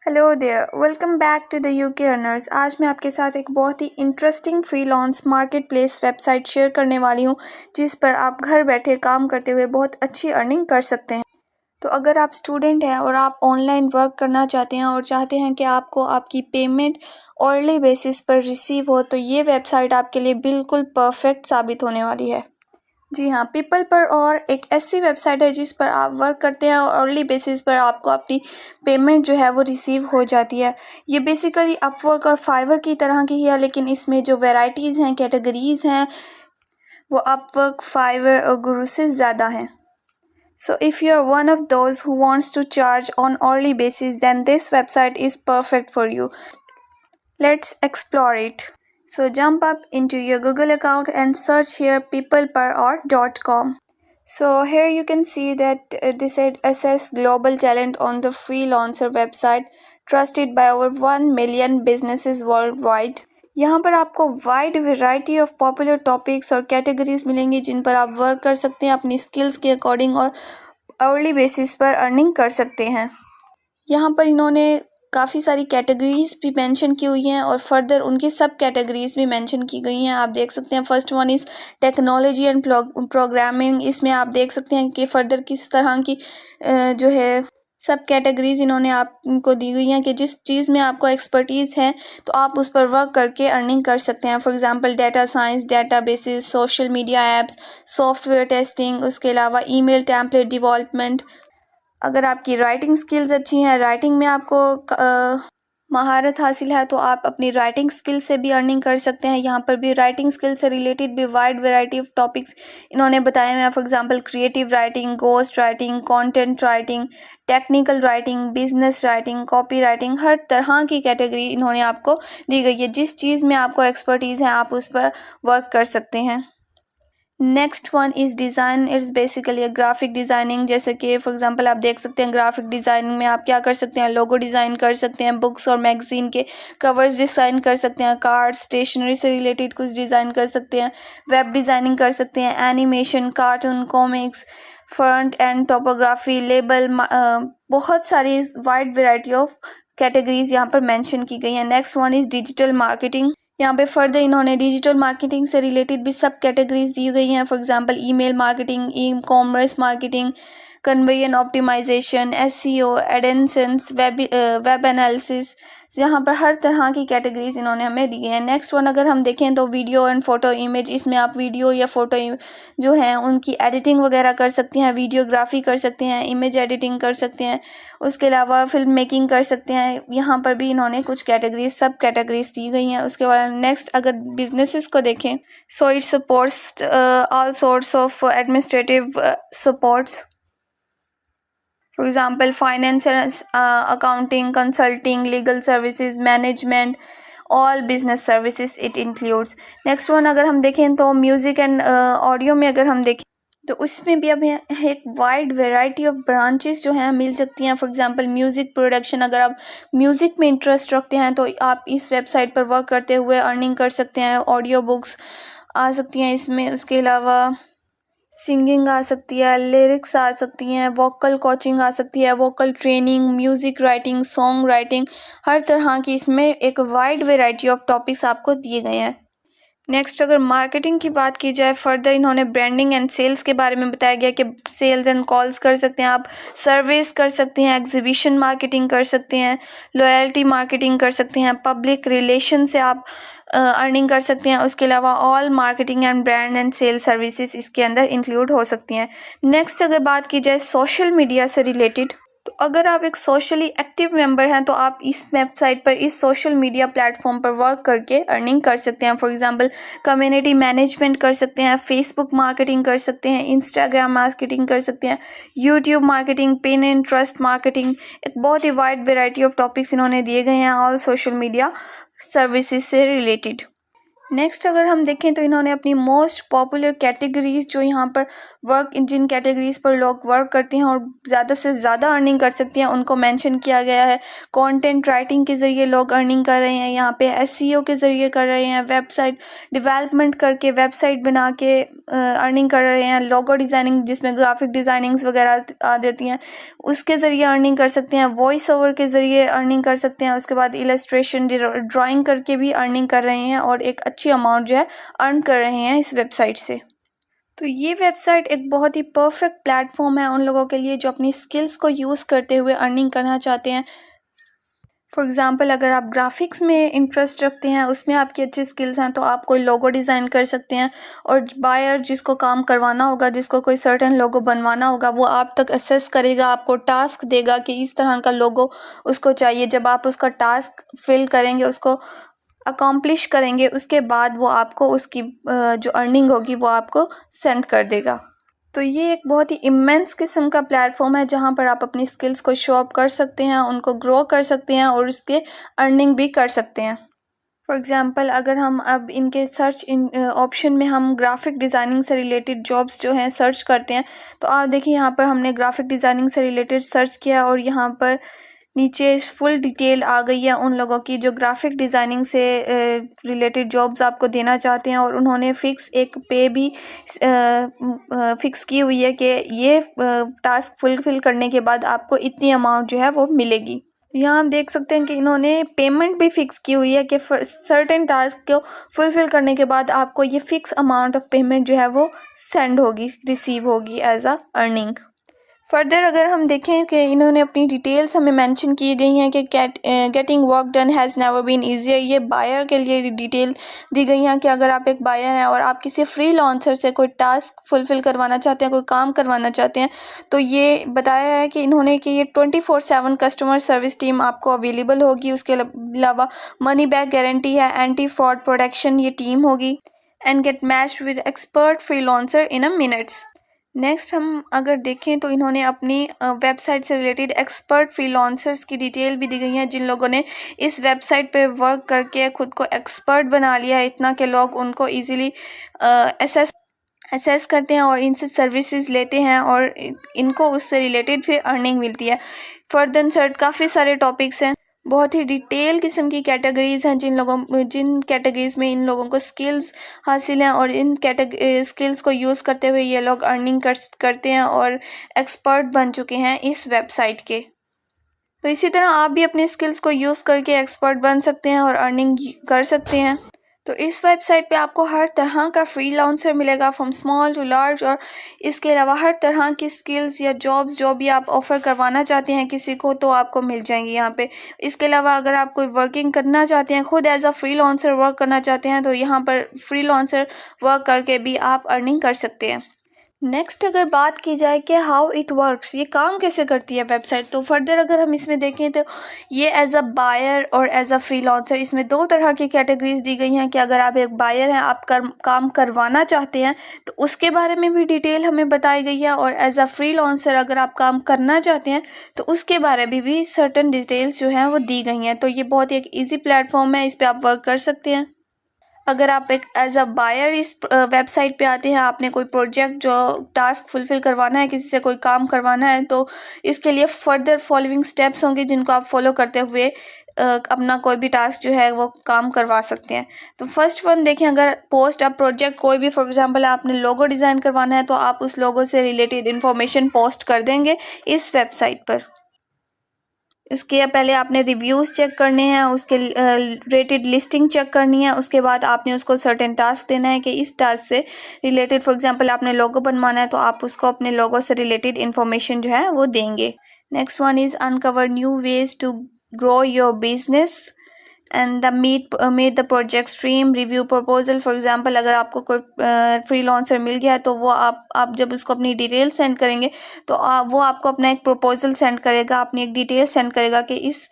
Hello there, welcome back to the UK earners. आज मैं आपके साथ एक बहुत ही interesting freelance marketplace website share करने वाली हूँ जिस पर आप घर बैठे काम करते हुए बहुत अच्छी अर्निंग कर सकते हैं। तो अगर आप स्टूडेंट हैं और आप ऑनलाइन वर्क करना चाहते हैं और चाहते हैं कि आपको आपकी पेमेंट ऑर्ली बेसिस पर रिसीव हो, तो ये वेबसाइट आपके लिए बिल्कुल परफेक्ट साबित होने वाली है। जी हाँ, पीपल पर और एक ऐसी वेबसाइट है जिस पर आप वर्क करते हैं और अर्ली बेसिस पर आपको अपनी पेमेंट जो है वो रिसीव हो जाती है। ये बेसिकली अपवर्क और फाइवर की तरह की ही है, लेकिन इसमें जो वैरायटीज़ हैं, कैटेगरीज़ हैं, वो अपवर्क, फाइवर और गुरु से ज़्यादा हैं। So if you are one of those who wants to charge on hourly basis, then this website is perfect for you. Let's explore it. So jump up into your Google account and search here peopleperhour.com. So here you can see that this said assess global talent on the freelancer website trusted by over 1 million businesses worldwide. यहाँ पर आपको wide variety of popular topics और categories मिलेंगी जिन पर आप work कर सकते हैं अपनी स्किल्स के अकॉर्डिंग और अर्ली बेसिस पर अर्निंग कर सकते हैं। यहाँ पर इन्होंने काफ़ी सारी कैटेगरीज भी मेंशन की हुई हैं और फर्दर उनकी सब कैटेगरीज भी मेंशन की गई हैं। आप देख सकते हैं first one is technology and programming. इसमें आप देख सकते हैं कि फर्दर किस तरह की जो है सब कैटेगरीज इन्होंने आपको दी गई हैं कि जिस चीज़ में आपको एक्सपर्टीज़ है तो आप उस पर वर्क करके अर्निंग कर सकते हैं। For example data science, databases, social media apps, software testing, उसके अलावा ईमेल टेम्पलेट डेवलपमेंट। अगर आपकी राइटिंग स्किल्स अच्छी हैं, राइटिंग में आपको महारत हासिल है, तो आप अपनी राइटिंग स्किल से भी अर्निंग कर सकते हैं। यहाँ पर भी राइटिंग स्किल से रिलेटेड भी वाइड वैरायटी ऑफ टॉपिक्स इन्होंने बताए हुए हैं। For example creative writing, ghost writing, content writing, technical writing, business writing, copywriting, हर तरह की कैटेगरी इन्होंने आपको दी गई है। जिस चीज़ में आपको एक्सपर्टीज़ है आप उस पर वर्क कर सकते हैं। Next one is design. It's basically graphic designing. जैसे कि फॉर एग्जांपल आप देख सकते हैं ग्राफिक डिज़ाइनिंग में आप क्या कर सकते हैं, लोगो डिज़ाइन कर सकते हैं, बुक्स और मैगज़ीन के कवर्स डिज़ाइन कर सकते हैं, कार्ड्स, स्टेशनरी से रिलेटेड कुछ डिज़ाइन कर सकते हैं, वेब डिज़ाइनिंग कर सकते हैं, animation, cartoon, comics, front end topography, label, बहुत सारी वाइड वेराइटी ऑफ कैटेगरीज यहाँ पर मेंशन की गई हैं। Next one is digital marketing. यहाँ पे फर्दर इन्होंने डिजिटल मार्केटिंग से रिलेटेड भी सब कैटेगरीज दी गई हैं। For example email marketing, e commerce marketing, conversion optimisation, SEO, AdSense, web analysis. यहाँ पर हर तरह की कैटेगरीज इन्होंने हमें दी हैं। नेक्स्ट वन अगर हम देखें तो वीडियो एंड फोटो इमेज। इसमें आप वीडियो या फोटो जो हैं उनकी एडिटिंग वगैरह कर सकते हैं, वीडियोग्राफी कर सकते हैं, इमेज एडिटिंग कर सकते हैं, उसके अलावा फिल्म मेकिंग कर सकते हैं। यहाँ पर भी इन्होंने कुछ कैटेगरीज सब कैटेगरीज दी गई हैं। उसके बाद नेक्स्ट अगर बिजनेसेस को देखें, so it supports all sorts of administrative supports. For example, finance and accounting, consulting, legal services, management, all business services it includes. Next one अगर हम देखें तो म्यूज़िक एंड ऑडियो में अगर हम देखें तो उसमें भी अब एक वाइड वेराइटी ऑफ ब्रांचेस जो हैं मिल सकती हैं। For example music production. अगर आप म्यूज़िक में इंटरेस्ट रखते हैं तो आप इस वेबसाइट पर वर्क करते हुए अर्निंग कर सकते हैं। ऑडियो बुक्स आ सकती हैं इसमें, उसके अलावा सिंगिंग आ सकती है, लिरिक्स आ सकती हैं, वोकल कोचिंग आ सकती है, vocal training, music writing, songwriting, हर तरह की इसमें एक वाइड वैरायटी ऑफ टॉपिक्स आपको दिए गए हैं। नेक्स्ट अगर मार्केटिंग की बात की जाए, फर्दर इन्होंने ब्रांडिंग एंड सेल्स के बारे में बताया गया कि सेल्स एंड कॉल्स कर सकते हैं आप, सर्विस कर सकते हैं, एग्जीबिशन मार्केटिंग कर सकते हैं, लॉयल्टी मार्केटिंग कर सकते हैं, पब्लिक रिलेशन से आप अर्निंग कर सकते हैं। उसके अलावा all marketing and brand and sale services इसके अंदर इंक्लूड हो सकती हैं। नेक्स्ट अगर बात की जाए सोशल मीडिया से रिलेटेड, तो अगर आप एक सोशली एक्टिव मेंबर हैं तो आप इस वेबसाइट पर इस सोशल मीडिया प्लेटफॉर्म पर वर्क करके अर्निंग कर सकते हैं। फॉर एग्जांपल कम्युनिटी मैनेजमेंट कर सकते हैं, फेसबुक मार्केटिंग कर सकते हैं, इंस्टाग्राम मार्केटिंग कर सकते हैं, YouTube marketing, pin and trust marketing. एक बहुत ही वाइड वेराइटी ऑफ टॉपिक्स इन्होंने दिए गए हैं ऑल सोशल मीडिया सर्विसेज से रिलेटेड। नेक्स्ट अगर हम देखें तो इन्होंने अपनी मोस्ट पॉपुलर कैटेगरीज जो यहाँ पर जिन कैटेगरीज पर लोग वर्क करते हैं और ज़्यादा से ज़्यादा अर्निंग कर सकते हैं उनको मेंशन किया गया है। कंटेंट राइटिंग के ज़रिए लोग अर्निंग कर रहे हैं, यहाँ पे एसईओ के ज़रिए कर रहे हैं, वेबसाइट डेवलपमेंट करके वेबसाइट बना के अर्निंग कर रहे हैं, लोगो डिज़ाइनिंग जिसमें ग्राफिक डिज़ाइनिंग्स वगैरह आ जाती हैं उसके ज़रिए अर्निंग कर सकते हैं, वॉइस ओवर के ज़रिए अर्निंग कर सकते हैं, उसके बाद इलस्ट्रेशन ड्राइंग करके भी अर्निंग कर रहे हैं और एक अच्छी अमाउंट जो है अर्न कर रहे हैं इस वेबसाइट से। तो ये वेबसाइट एक बहुत ही परफेक्ट प्लेटफॉर्म है उन लोगों के लिए जो अपनी स्किल्स को यूज़ करते हुए अर्निंग करना चाहते हैं। फॉर एग्ज़ाम्पल अगर आप ग्राफिक्स में इंटरेस्ट रखते हैं, उसमें आपकी अच्छी स्किल्स हैं, तो आप कोई लोगो डिज़ाइन कर सकते हैं और बायर जिसको काम करवाना होगा, जिसको कोई सर्टेन लोगो बनवाना होगा, वो आप तक असेस करेगा, आपको टास्क देगा कि इस तरह का लोगो उसको चाहिए। जब आप उसका टास्क फिल करेंगे, उसको अकॉम्प्लिश करेंगे, उसके बाद वो आपको उसकी जो अर्निंग होगी वो आपको सेंड कर देगा। तो ये एक बहुत ही इमेंस किस्म का प्लेटफॉर्म है जहाँ पर आप अपनी स्किल्स को शो अप कर सकते हैं, उनको ग्रो कर सकते हैं और उसके अर्निंग भी कर सकते हैं। फॉर एग्ज़ाम्पल अगर हम अब इनके सर्च ऑप्शन में हम ग्राफिक डिज़ाइनिंग से रिलेटेड जॉब्स जो हैं सर्च करते हैं, तो आप देखिए यहाँ पर हमने ग्राफिक डिज़ाइनिंग से रिलेटेड सर्च किया और यहाँ पर नीचे फुल डिटेल आ गई है उन लोगों की जो ग्राफिक डिज़ाइनिंग से रिलेटेड जॉब्स आपको देना चाहते हैं और उन्होंने फ़िक्स एक पे भी फ़िक्स की हुई है कि ये टास्क फुलफ़िल करने के बाद आपको इतनी अमाउंट जो है वो मिलेगी। यहाँ हम देख सकते हैं कि इन्होंने पेमेंट भी फ़िक्स की हुई है कि सर्टेन टास्क को फुलफ़िल करने के बाद आपको ये फ़िक्स अमाउंट ऑफ पेमेंट जो है वो सेंड होगी, रिसीव होगी एज अ अर्निंग। फर्दर अगर हम देखें कि इन्होंने अपनी डिटेल्स हमें मेंशन की गई हैं कि getting work done has never been easier. ये बायर के लिए डिटेल दी गई हैं कि अगर आप एक बायर हैं और आप किसी फ्रीलांसर से कोई टास्क फुलफ़िल करवाना चाहते हैं, कोई काम करवाना चाहते हैं, तो ये बताया है कि इन्होंने कि ये 24/7 कस्टमर सर्विस टीम आपको अवेलेबल होगी। उसके अलावा मनी बैक गारंटी है, एंटी फ्रॉड प्रोटेक्शन ये टीम होगी and get matched with expert freelancer in a minutes. Next हम अगर देखें तो इन्होंने अपनी वेबसाइट से रिलेटेड एक्सपर्ट फ्रीलांसर्स की डिटेल भी दी गई है जिन लोगों ने इस वेबसाइट पे वर्क करके खुद को एक्सपर्ट बना लिया है, इतना कि लोग उनको इजीली असेस करते हैं और इनसे सर्विसेज लेते हैं और इनको उससे रिलेटेड फिर अर्निंग मिलती है। फर्दर सर्ट काफ़ी सारे टॉपिक्स हैं, बहुत ही डिटेल किस्म की कैटेगरीज़ हैं जिन कैटेगरीज़ में इन लोगों को स्किल्स हासिल हैं और इन स्किल्स को यूज़ करते हुए ये लोग अर्निंग करते हैं और एक्सपर्ट बन चुके हैं इस वेबसाइट के। तो इसी तरह आप भी अपने स्किल्स को यूज़ करके एक्सपर्ट बन सकते हैं और अर्निंग कर सकते हैं। तो इस वेबसाइट पे आपको हर तरह का फ्रीलांसर मिलेगा फ्रॉम स्मॉल टू लार्ज, और इसके अलावा हर तरह की स्किल्स या जॉब्स जो भी आप ऑफ़र करवाना चाहते हैं किसी को तो आपको मिल जाएंगी यहाँ पे। इसके अलावा अगर आप कोई वर्किंग करना चाहते हैं, खुद एज अ फ्रीलांसर वर्क करना चाहते हैं, तो यहाँ पर फ्रीलांसर वर्क करके भी आप अर्निंग कर सकते हैं। नेक्स्ट अगर बात की जाए कि हाउ इट वर्क्स, ये काम कैसे करती है वेबसाइट, तो फर्दर अगर हम इसमें देखें तो ये एज अ बायर और एज अ फ्रीलांसर इसमें दो तरह की कैटेगरीज दी गई हैं कि अगर आप एक बायर हैं, आप काम करवाना चाहते हैं तो उसके बारे में भी डिटेल हमें बताई गई है, और एज अ फ्रीलांसर अगर आप काम करना चाहते हैं तो उसके बारे में भी सर्टन डिटेल्स जो हैं वो दी गई हैं। तो ये बहुत ही एक ईजी प्लेटफॉर्म है, इस पर आप वर्क कर सकते हैं। अगर आप एक एज अ बायर इस वेबसाइट पे आते हैं, आपने कोई प्रोजेक्ट जो टास्क फुलफ़िल करवाना है, किसी से कोई काम करवाना है, तो इसके लिए फर्दर फॉलोइंग स्टेप्स होंगे जिनको आप फॉलो करते हुए अपना कोई भी टास्क जो है वो काम करवा सकते हैं। तो फर्स्ट वन देखें, अगर पोस्ट आप प्रोजेक्ट कोई भी, फॉर एग्जांपल आपने लोगो डिज़ाइन करवाना है, तो आप उस लोगो से रिलेटेड इन्फॉर्मेशन पोस्ट कर देंगे इस वेबसाइट पर। उसके पहले आपने रिव्यूज़ चेक करने हैं, उसके रेटेड लिस्टिंग चेक करनी है, उसके बाद आपने उसको सर्टेन टास्क देना है कि इस टास्क से रिलेटेड, फॉर एग्जांपल आपने लोगो बनवाना है तो आप उसको अपने लोगो से रिलेटेड इन्फॉर्मेशन जो है वो देंगे। Next one is uncover new ways to grow your business and the made the project stream review proposal. For example अगर आपको कोई फ्रीलांसर मिल गया है तो वो आप जब उसको अपनी डिटेल सेंड करेंगे तो वो आपको अपना एक प्रपोजल सेंड करेगा, अपनी एक डिटेल सेंड करेगा कि इस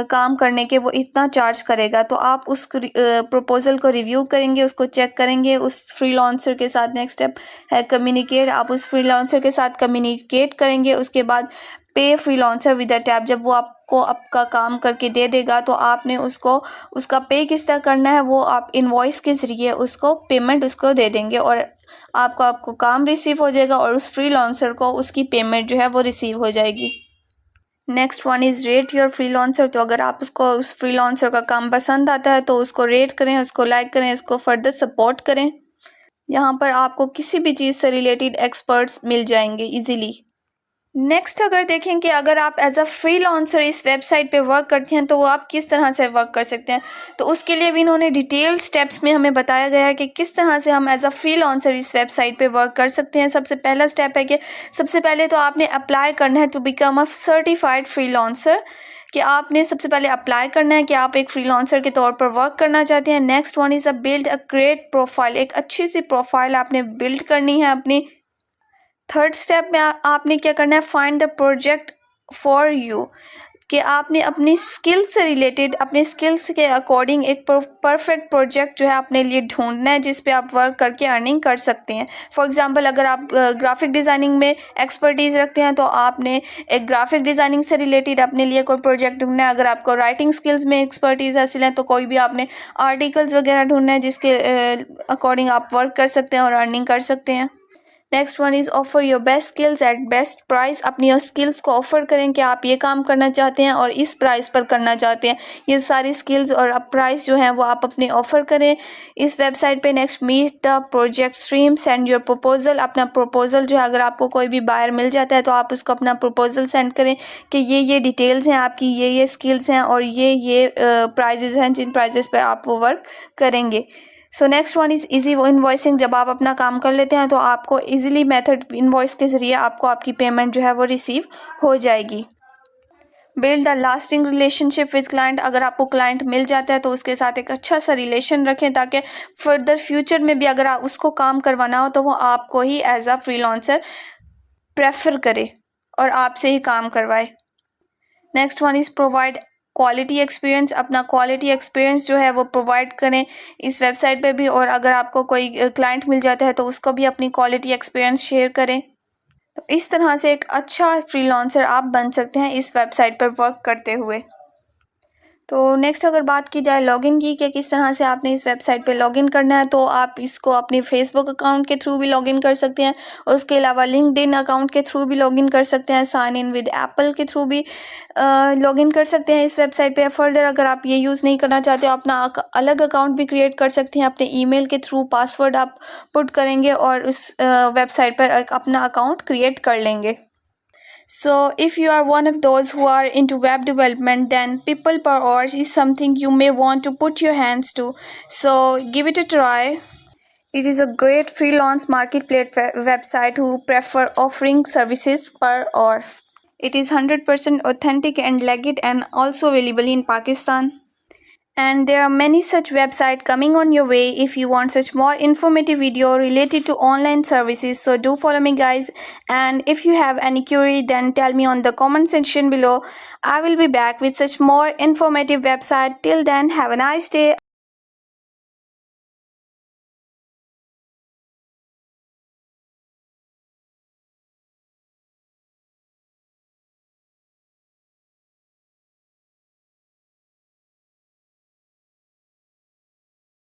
काम करने के वो इतना चार्ज करेगा। तो आप उस प्रपोजल को रिव्यू करेंगे, उसको चेक करेंगे। उस फ्रीलांसर के साथ नेक्स्ट स्टेप है कम्युनिकेट, आप उस फ्रीलांसर के साथ कम्युनिकेट करेंगे। उसके बाद पे फ्रीलांसर विद अ टैप। जब वो आपको आपका काम करके दे देगा तो आपने उसको उसका पे किस तरह करना है, वो आप इनवॉइस के ज़रिए उसको पेमेंट उसको दे देंगे और आपको काम रिसीव हो जाएगा और उस फ्रीलांसर को उसकी पेमेंट जो है वो रिसीव हो जाएगी। Next one is rate your freelancer. तो अगर आप उसको उस फ्रीलांसर का काम पसंद आता है तो उसको रेट करें, उसको लाइक करें, इसको फर्दर सपोर्ट करें। यहाँ पर आपको किसी भी चीज़ से रिलेटेड एक्सपर्ट्स मिल जाएंगे इजीली। नेक्स्ट अगर देखें कि अगर आप एज अ फ्रीलांसर इस वेबसाइट पे वर्क करते हैं तो वो आप किस तरह से वर्क कर सकते हैं, तो उसके लिए भी इन्होंने डिटेल स्टेप्स में हमें बताया गया है कि किस तरह से हम एज अ फ्रीलांसर इस वेबसाइट पे वर्क कर सकते हैं। सबसे पहला स्टेप है कि सबसे पहले तो आपने अप्लाई करना है to become a certified freelancer, कि आपने सबसे पहले अप्लाई करना है कि आप एक फ्रीलांसर के तौर पर वर्क करना चाहते हैं। Next one is a build a great profile. एक अच्छी सी प्रोफाइल आपने बिल्ड करनी है अपनी। थर्ड स्टेप में आपने क्या करना है, find the project for you, कि आपने अपनी स्किल से रिलेटेड अपने स्किल्स के अकॉर्डिंग एक परफेक्ट प्रोजेक्ट जो है अपने लिए ढूंढना है जिस पे आप वर्क करके अर्निंग कर सकते हैं। फॉर एग्जांपल अगर आप ग्राफिक डिज़ाइनिंग में एक्सपर्टीज़ रखते हैं तो आपने एक ग्राफिक डिज़ाइनिंग से रिलेटेड अपने लिए कोई प्रोजेक्ट ढूंढना है। अगर आपको राइटिंग स्किल्स में एक्सपर्टीज़ हासिल है तो कोई भी आपने आर्टिकल्स वगैरह ढूंढना है जिसके अकॉर्डिंग आप वर्क कर सकते हैं और अर्निंग कर सकते हैं। Next one is offer your best skills at best price. अपनी स्किल्स को ऑफर करें कि आप ये काम करना चाहते हैं और इस प्राइस पर करना चाहते हैं। ये सारी स्किल्स और प्राइस जो हैं वो आप अपने ऑफर करें इस वेबसाइट पे। Next meet the project stream, send your proposal. अपना प्रपोजल जो है अगर आपको कोई भी बायर मिल जाता है तो आप उसको अपना प्रपोजल सेंड करें कि ये डिटेल्स हैं आपकी, ये स्किल्स हैं और ये प्राइजेज़ हैं जिन प्राइजेस पर आप वो वर्क करेंगे। So next one is easy invoicing. जब आप अपना काम कर लेते हैं तो आपको इजीली मेथड इनवॉइस के ज़रिए आपको आपकी पेमेंट जो है वो रिसीव हो जाएगी। Build the lasting relationship with client. अगर आपको क्लाइंट मिल जाता है तो उसके साथ एक अच्छा सा रिलेशन रखें ताकि फर्दर फ्यूचर में भी अगर आप उसको काम करवाना हो तो वो आपको ही एज अ फ्रीलांसर प्रेफर करे और आपसे ही काम करवाए। Next one is provide quality experience. अपना क्वालिटी एक्सपीरियंस जो है वो प्रोवाइड करें इस वेबसाइट पे भी, और अगर आपको कोई क्लाइंट मिल जाता है तो उसको भी अपनी क्वालिटी एक्सपीरियंस शेयर करें। तो इस तरह से एक अच्छा फ्रीलांसर आप बन सकते हैं इस वेबसाइट पर वर्क करते हुए। तो नेक्स्ट अगर बात की जाए लॉगिन की कि किस तरह से आपने इस वेबसाइट पे लॉगिन करना है, तो आप इसको अपनी फेसबुक अकाउंट के थ्रू भी लॉगिन कर सकते हैं। उसके अलावा लिंक्डइन अकाउंट के थ्रू भी लॉगिन कर सकते हैं। साइन इन विद एप्पल के थ्रू भी लॉगिन कर सकते हैं इस वेबसाइट पे। फर्दर अगर आप ये यूज़ नहीं करना चाहते हो अपना अलग अकाउंट भी क्रिएट कर सकते हैं। अपने ईमेल के थ्रू पासवर्ड आप पुट करेंगे और उस वेबसाइट पर अपना अकाउंट क्रिएट कर लेंगे। So if you are one of those who are into web development, then People Per Hours is something you may want to put your hands to. So give it a try. It is a great freelance marketplace website who prefer offering services per hour. It is 100% authentic and legit and also available in Pakistan. And there are many such websites coming on your way if you want such more informative video related to online services. So do follow me guys, and if you have any query then tell me on the comment section below. I will be back with such more informative website. Till then, have a nice day.